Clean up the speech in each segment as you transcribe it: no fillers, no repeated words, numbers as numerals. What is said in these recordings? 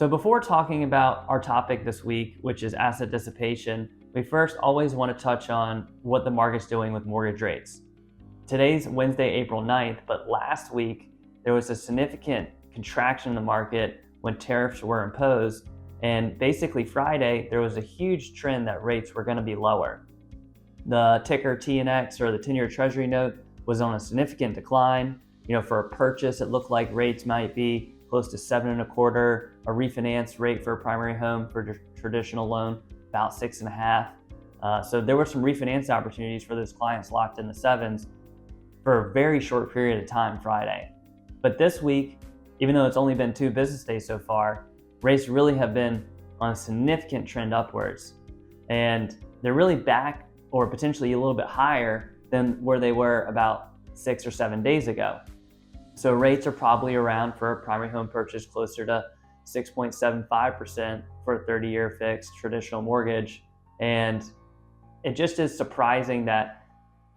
So before talking about our topic this week, which is asset dissipation, we first always want to touch on what the market's doing with mortgage rates. Today's Wednesday, April 9th, but last week there was a significant contraction in the market when tariffs were imposed. And basically Friday, there was a huge trend that rates were going to be lower. The ticker TNX, or the 10-year Treasury note, was on a significant decline. For a purchase, it looked like rates might be close to 7.25. A refinance rate for a primary home for a traditional loan, about 6.5. So there were some refinance opportunities for those clients locked in the sevens for a very short period of time Friday. But this week, even though it's only been 2 business days so far, rates really have been on a significant trend upwards. And they're really back or potentially a little bit higher than where they were about 6 or 7 days ago. So rates are probably around, for a primary home purchase, closer to 6.75% for a 30-year fixed traditional mortgage. And it just is surprising that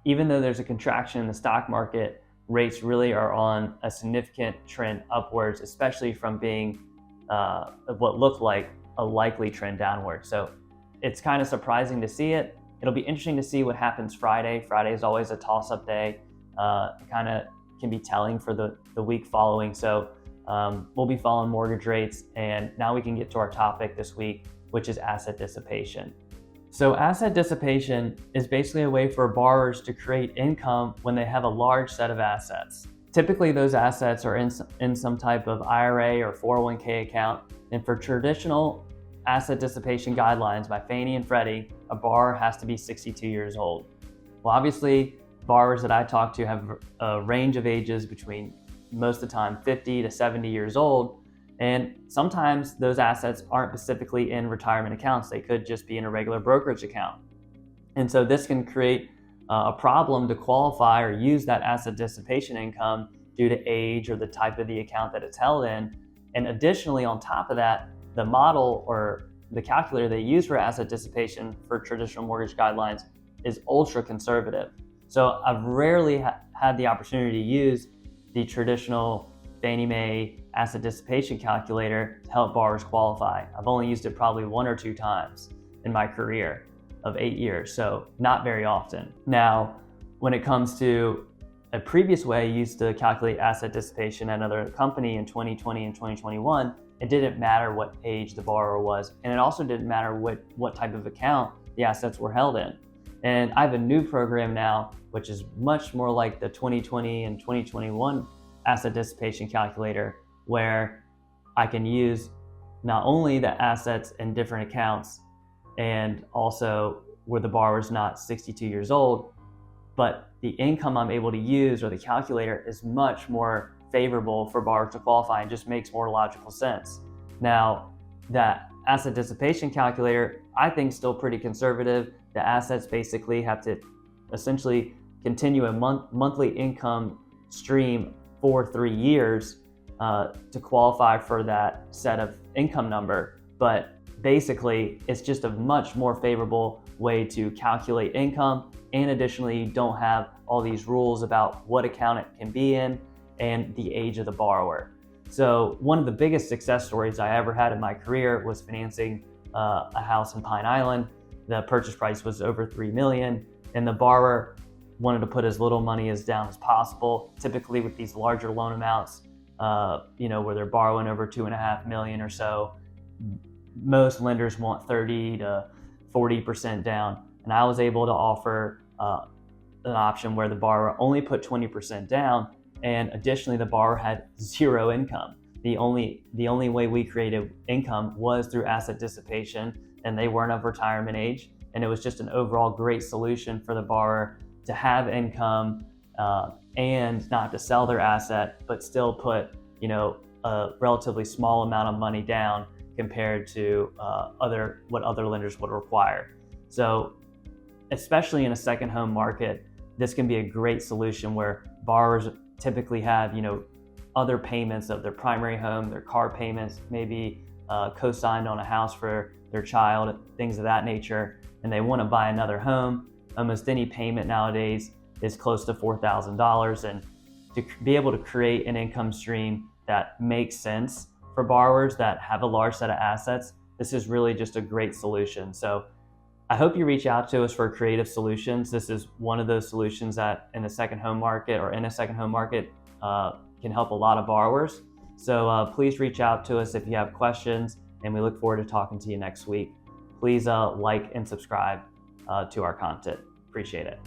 even though there's a contraction in the stock market, rates really are on a significant trend upwards, especially from being what looked like a likely trend downward. So it's kind of surprising to see it. It'll be interesting to see what happens Friday. Friday is always a toss-up day. Kind of can be telling for the week following. So we'll be following mortgage rates. And now we can get to our topic this week, which is asset dissipation. So asset dissipation is basically a way for borrowers to create income when they have a large set of assets. Typically, those assets are in some type of IRA or 401k account. And for traditional asset dissipation guidelines by Fannie and Freddie, a borrower has to be 62 years old. Well, obviously, borrowers that I talk to have a range of ages between, most of the time, 50 to 70 years old. And sometimes those assets aren't specifically in retirement accounts. They could just be in a regular brokerage account. And so this can create a problem to qualify or use that asset dissipation income due to age or the type of the account that it's held in. And additionally, on top of that, the model or the calculator they use for asset dissipation for traditional mortgage guidelines is ultra conservative. So I've rarely had the opportunity to use the traditional Fannie Mae asset dissipation calculator to help borrowers qualify. I've only used it probably 1 or 2 times in my career of 8 years, so not very often. Now, when it comes to a previous way I used to calculate asset dissipation at another company in 2020 and 2021, it didn't matter what age the borrower was, and it also didn't matter what type of account the assets were held in. And I have a new program now, which is much more like the 2020 and 2021 asset dissipation calculator, where I can use not only the assets in different accounts and also where the borrower's not 62 years old, but the income I'm able to use, or the calculator, is much more favorable for borrowers to qualify and just makes more logical sense. Now, that asset dissipation calculator, I think, is still pretty conservative. The assets basically have to essentially continue a monthly income stream for 3 years to qualify for that set of income number. But basically, it's just a much more favorable way to calculate income. And additionally, you don't have all these rules about what account it can be in and the age of the borrower. So one of the biggest success stories I ever had in my career was financing a house in Pine Island. The purchase price was over $3 million, and the borrower wanted to put as little money as down as possible. Typically with these larger loan amounts, where they're borrowing over $2.5 million or so, most lenders want 30 to 40% down. And I was able to offer an option where the borrower only put 20% down, and additionally the borrower had 0 income. The only way we created income was through asset dissipation, and they weren't of retirement age. And it was just an overall great solution for the borrower to have income and not to sell their asset, but still put a relatively small amount of money down compared to what other lenders would require. So especially in a second home market, this can be a great solution where borrowers typically have other payments of their primary home, their car payments, maybe co-signed on a house for their child, things of that nature, and they want to buy another home. Almost any payment nowadays is close to $4,000, and to be able to create an income stream that makes sense for borrowers that have a large set of assets, this is really just a great solution. So I hope you reach out to us for creative solutions. This is one of those solutions that in a second home market can help a lot of borrowers. So please reach out to us if you have questions, and we look forward to talking to you next week. Please like and subscribe to our content. Appreciate it.